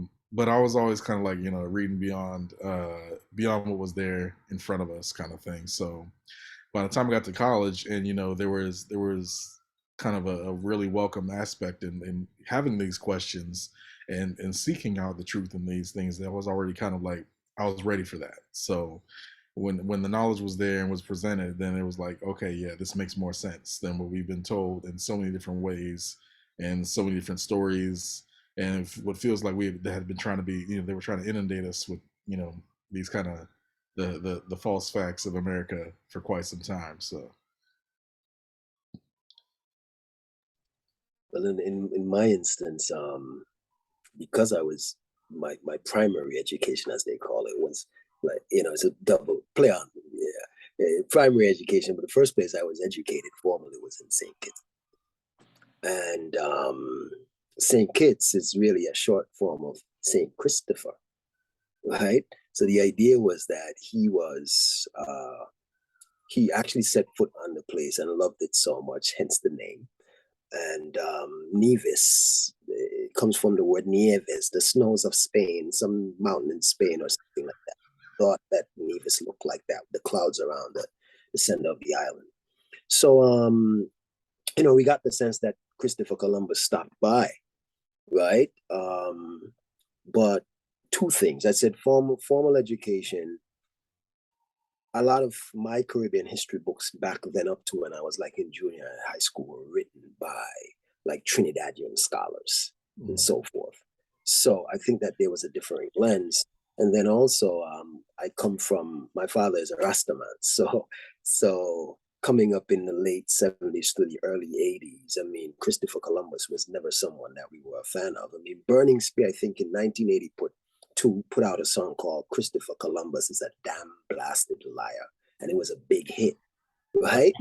was always kind of like, you know, reading beyond what was there in front of us, kind of thing. So by the time I got to college, and you know, there was kind of a really welcome aspect in having these questions and seeking out the truth in these things. That was already kind of like, I was ready for that. So when the knowledge was there and was presented, then it was like, okay, yeah, this makes more sense than what we've been told in so many different ways and so many different stories. And what feels like they had been trying to be, they were trying to inundate us with, these kind of the false facts of America for quite some time. So. Well, in my instance, because I was my primary education, as they call it, was like, it's a double play on, primary education. But the first place I was educated formally was in St. Kitts, and St. Kitts is really a short form of St. Christopher, right? So the idea was that he actually set foot on the place and loved it so much, hence the name. And Nevis, it comes from the word Nieves, the snows of Spain, some mountain in Spain or something like that. Thought that Nevis looked like that, the clouds around the center of the island. So, we got the sense that Christopher Columbus stopped by, right? But two things. I said formal education. A lot of my Caribbean history books back then up to when I was like in junior high school were written by like Trinidadian scholars and so forth. So I think that there was a different lens. And then also my father is a Rastaman. So coming up in the late 70s to the early 80s, I mean, Christopher Columbus was never someone that we were a fan of. I mean, Burning Spear, I think in 1980 put out a song called Christopher Columbus is a damn blasted liar. And it was a big hit, right?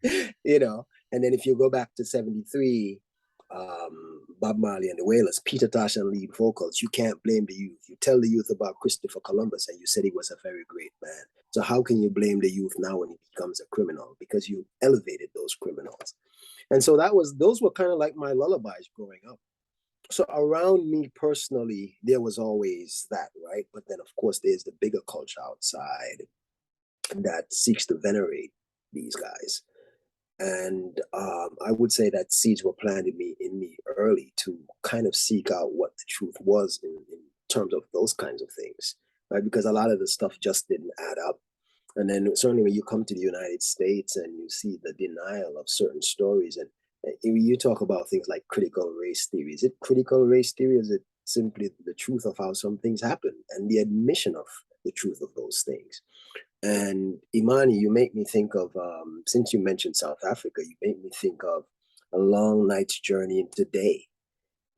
And then if you go back to 73, Bob Marley and the Wailers, Peter Tosh and lead vocals, you can't blame the youth. You tell the youth about Christopher Columbus and you said he was a very great man. So how can you blame the youth now when he becomes a criminal? Because you elevated those criminals. And so those were kind of like my lullabies growing up. So around me personally, there was always that, right? But then, of course, there's the bigger culture outside that seeks to venerate these guys. And I would say that seeds were planted in me early to kind of seek out what the truth was in terms of those kinds of things, right? Because a lot of the stuff just didn't add up. And then certainly when you come to the United States and you see the denial of certain stories, and you talk about things like critical race theory. Is it critical race theory? Or is it simply the truth of how some things happen and the admission of the truth of those things? And Imani, you make me think of, since you mentioned South Africa, you make me think of a long night's journey into day,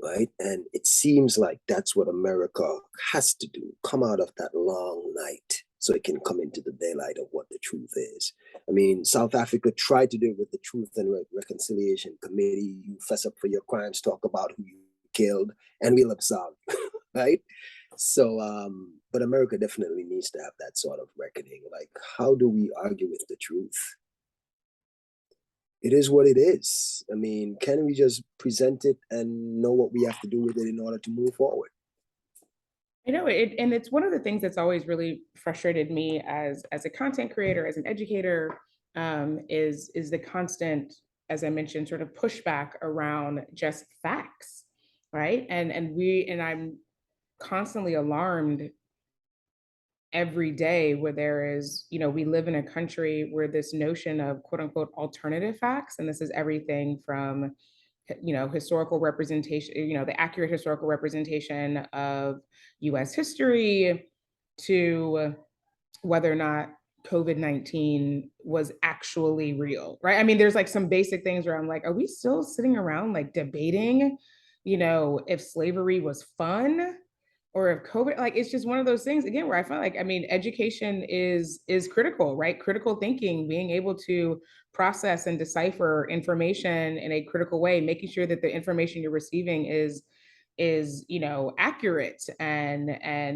right? And it seems like that's what America has to do, come out of that long night so it can come into the daylight of what the truth is. I mean, South Africa tried to do it with the Truth and Reconciliation Committee. You fess up for your crimes, talk about who you killed, and we'll absolve you, right? So, but America definitely needs to have that sort of reckoning. Like, how do we argue with the truth? It is what it is. I mean, can we just present it and know what we have to do with it in order to move forward? I know it, and it's one of the things that's always really frustrated me as a content creator, as an educator, is the constant, as I mentioned, sort of pushback around just facts, right? And I'm constantly alarmed every day where there is, we live in a country where this notion of quote unquote alternative facts, and this is everything from historical representation, the accurate historical representation of US history to whether or not COVID-19 was actually real, right? I mean, there's like some basic things where I'm like, are we still sitting around like debating, if slavery was fun? Or if COVID, like, it's just one of those things again where I feel like, I mean, education is critical, right? Critical thinking, being able to process and decipher information in a critical way, making sure that the information you're receiving is accurate and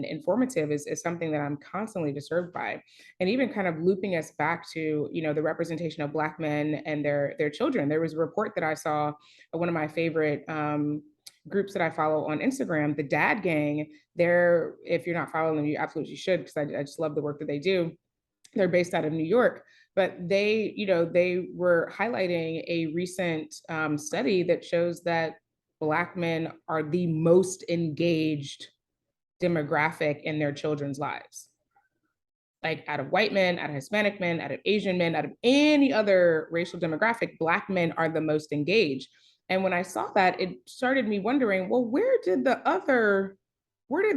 informative is something that I'm constantly disturbed by. And even kind of looping us back to the representation of Black men and their children. There was a report that I saw, one of my favorite groups that I follow on Instagram, the Dad Gang. If you're not following them, you absolutely should, because I just love the work that they do. They're based out of New York, but they, they were highlighting a recent study that shows that Black men are the most engaged demographic in their children's lives. Like out of white men, out of Hispanic men, out of Asian men, out of any other racial demographic, Black men are the most engaged. And when I saw that, it started me wondering, well, where did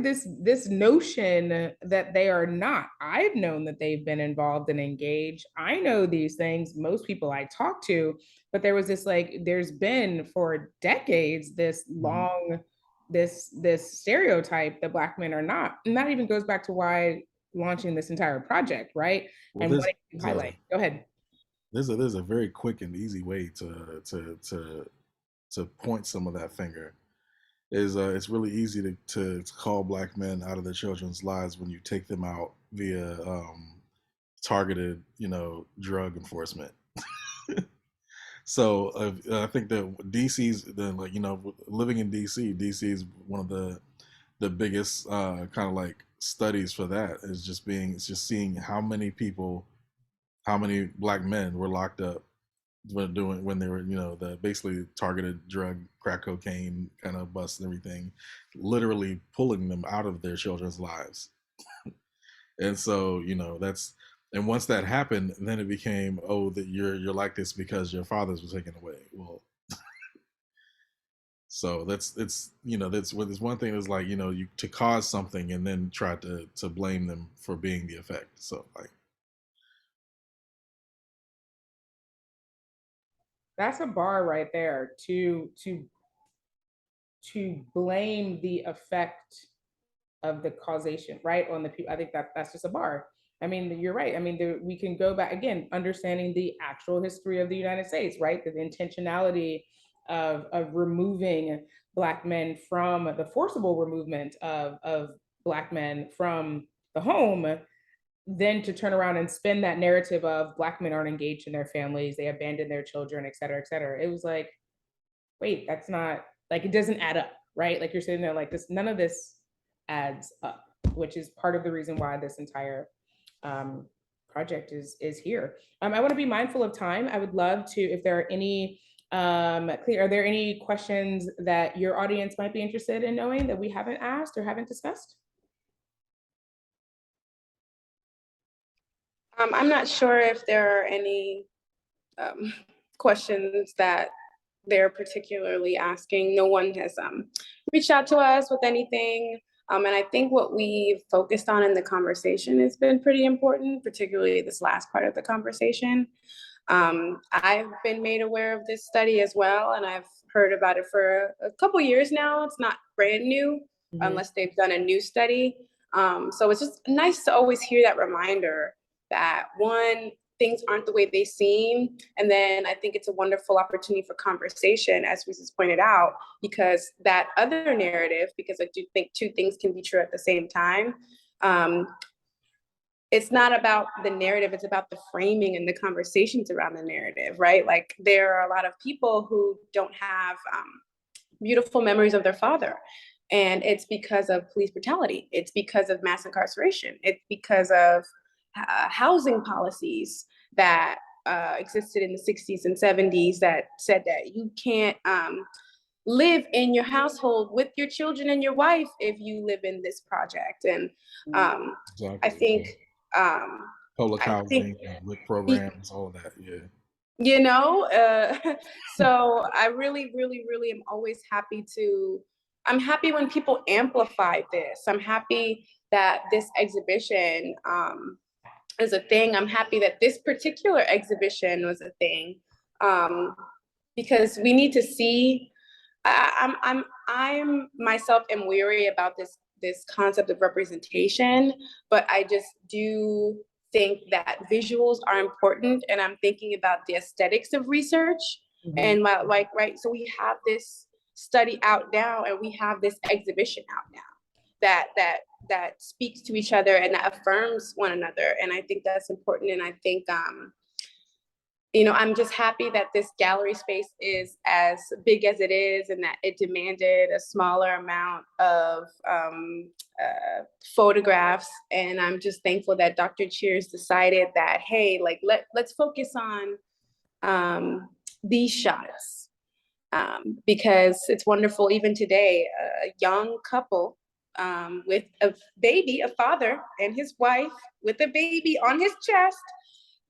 this notion that they are not? I've known that they've been involved and engaged. I know these things, most people I talk to, but there was this, like, there's been for decades this long, this stereotype that Black men are not. And that even goes back to why launching this entire project, right? Well, And what you highlight. Go ahead. There's a very quick and easy way to point some of that finger. Is it's really easy to call Black men out of their children's lives when you take them out via targeted, drug enforcement. So I think that DC's living in DC is one of the biggest kind of like studies for that, is just seeing how many Black men were locked up when they were, the basically targeted drug, crack cocaine kind of busts and everything, literally pulling them out of their children's lives. And so, and once that happened, then it became, oh, that you're like this because your fathers were taken away. Well, so it's one thing is like, you to cause something and then try to blame them for being the effect. So like, that's a bar right there, to blame the effect of the causation, right, on the people. I think that's just a bar. I mean, you're right. I mean, we can go back again, understanding the actual history of the United States, right? The intentionality of removing Black men from the forcible removal of Black men from the home, then to turn around and spin that narrative of Black men aren't engaged in their families, they abandon their children, et cetera, et cetera. It was like, wait, that's not, like, it doesn't add up, right? Like, you're sitting there like, this, none of this adds up, which is part of the reason why this entire project is here. I want to be mindful of time. I would love to, if there are any, are there any questions that your audience might be interested in knowing that we haven't asked or haven't discussed? I'm not sure if there are any questions that they're particularly asking. No one has reached out to us with anything. And I think what we've focused on in the conversation has been pretty important, particularly this last part of the conversation. I've been made aware of this study as well, and I've heard about it for a couple years now. It's not brand new, unless they've done a new study. So it's just nice to always hear that reminder that, one, things aren't the way they seem. And then I think it's a wonderful opportunity for conversation, as Reese has pointed out, because that other narrative, because I do think two things can be true at the same time. It's not about the narrative, it's about the framing and the conversations around the narrative, right? Like, there are a lot of people who don't have beautiful memories of their father. And it's because of police brutality. It's because of mass incarceration. It's because of housing policies that existed in the 60s and 70s that said that you can't live in your household with your children and your wife if you live in this project. And exactly. I think public housing, WIC programs, all of that, yeah. So I really, really, really am always happy I'm happy when people amplify this. I'm happy that this exhibition is a thing. I'm happy that this particular exhibition was a thing, because we need to see. I'm myself am weary about this concept of representation, but I just do think that visuals are important, and I'm thinking about the aesthetics of research. And right, so we have this study out now, and we have this exhibition out now that speaks to each other and that affirms one another. And I think that's important. And I think I'm just happy that this gallery space is as big as it is, and that it demanded a smaller amount of photographs. And I'm just thankful that Dr. Cheers decided that, hey, like let's focus on these shots, because it's wonderful. Even today, a young couple with a baby, a father and his wife with a baby on his chest,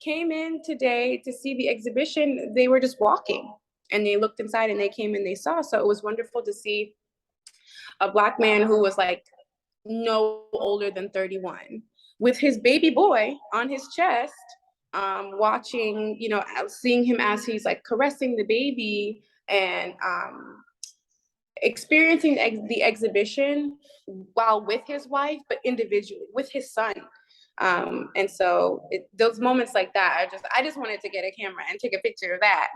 came in today to see the exhibition. They were just walking and they looked inside and they came and they saw. So it was wonderful to see a Black man who was like no older than 31 with his baby boy on his chest, watching, seeing him as he's like caressing the baby, and experiencing the exhibition while with his wife, but individually with his son. And so those moments like that, I just wanted to get a camera and take a picture of that.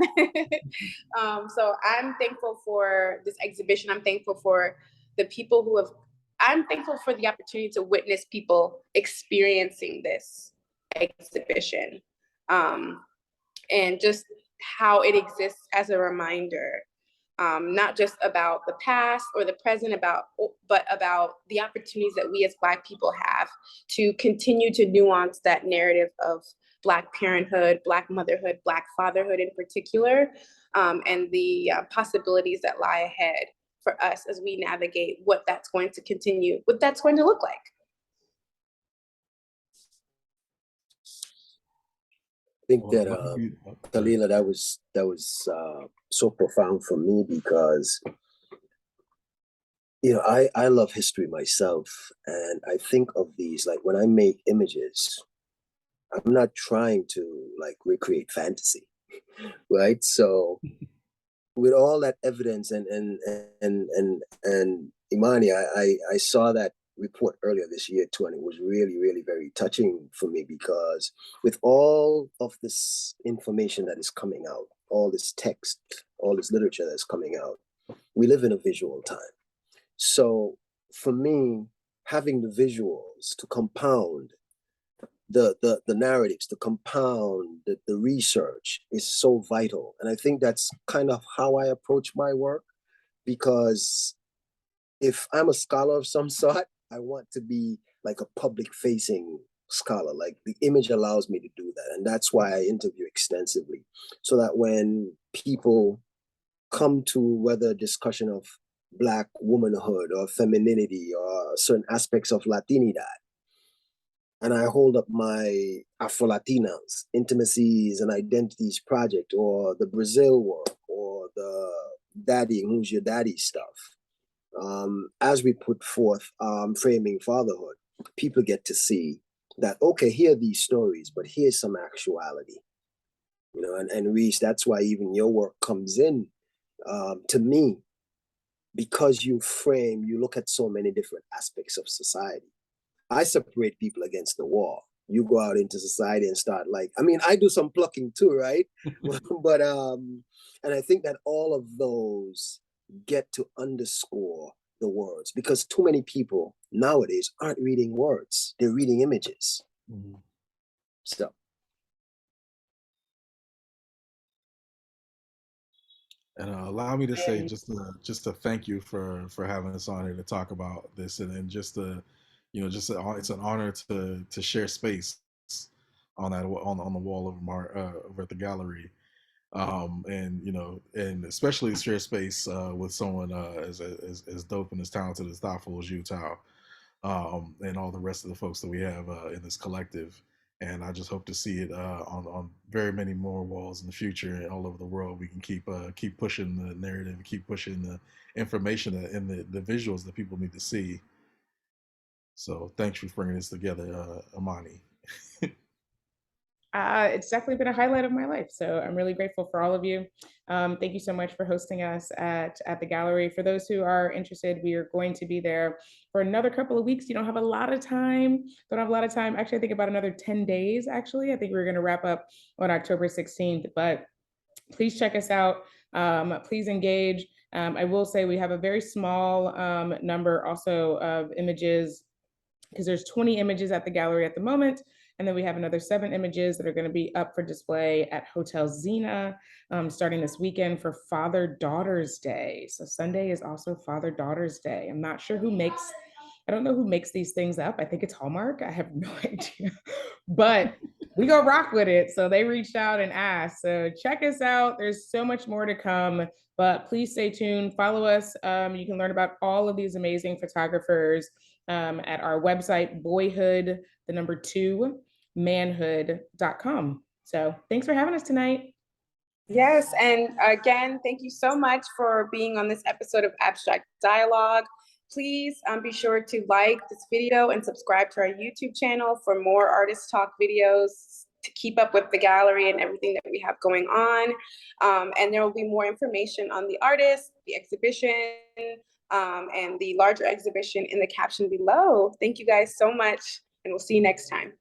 So I'm thankful for this exhibition. I'm thankful for the people I'm thankful for the opportunity to witness people experiencing this exhibition, and just how it exists as a reminder, not just about the past or the present, but about the opportunities that we as Black people have to continue to nuance that narrative of Black parenthood, Black motherhood, Black fatherhood in particular, and the possibilities that lie ahead for us as we navigate what that's going to look like. I think that Kalila, that was so profound for me, because I love history myself, and I think of these, like when I make images, I'm not trying to like recreate fantasy, right? So with all that evidence and Imani, I saw that report earlier this year too, and it was really, really very touching for me, because with all of this information that is coming out, all this text, all this literature that's coming out, we live in a visual time. So for me, having the visuals to compound the narratives, to compound the research is so vital. And I think that's kind of how I approach my work, because if I'm a scholar of some sort, I want to be like a public facing scholar. Like the image allows me to do that. And that's why I interview extensively, so that when people come to whether a discussion of Black womanhood or femininity or certain aspects of Latinidad, and I hold up my Afro-Latinas, Intimacies and Identities project, or the Brazil work, or the Daddy, Who's Your Daddy stuff, as we put forth Framing Fatherhood, people get to see that, okay, here are these stories, but here's some actuality. And Reese, that's why even your work comes in to me, because you look at so many different aspects of society. I separate people against the wall. You go out into society and start I do some plucking too, right? But and I think that all of those get to underscore the words, because too many people nowadays aren't reading words, they're reading images. Mm-hmm. So. And allow me to say just to thank you for having us on here to talk about this, and just it's an honor to share space on that on the wall over at the gallery, and especially share space with someone as dope and as talented, as thoughtful as you, Tao, and all the rest of the folks that we have in this collective. And I just hope to see it on very many more walls in the future and all over the world. We can keep pushing the narrative, keep pushing the information and the visuals that people need to see. So thanks for bringing this together, Imani. It's definitely been a highlight of my life. So I'm really grateful for all of you. Thank you so much for hosting us at the gallery. For those who are interested, we are going to be there for another couple of weeks. You don't have a lot of time. Actually, I think about another 10 days, actually. I think we're going to wrap up on October 16th, but please check us out. Please engage. I will say we have a very small number also of images, because there's 20 images at the gallery at the moment. And then we have another 7 images that are going to be up for display at Hotel Zena starting this weekend for Father-Daughter's Day. So Sunday is also Father-Daughter's Day. I'm not sure I don't know who makes these things up. I think it's Hallmark. I have no idea, but we go rock with it. So they reached out and asked. So check us out. There's so much more to come, but please stay tuned. Follow us. You can learn about all of these amazing photographers at our website, boyhood2manhood.com. So thanks for having us tonight. Yes, and again, thank you so much for being on this episode of Abstract Dialogue. Please be sure to like this video and subscribe to our YouTube channel for more artist talk videos to keep up with the gallery and everything that we have going on. And there will be more information on the artist, the exhibition, and the larger exhibition in the caption below. Thank you guys so much, and we'll see you next time.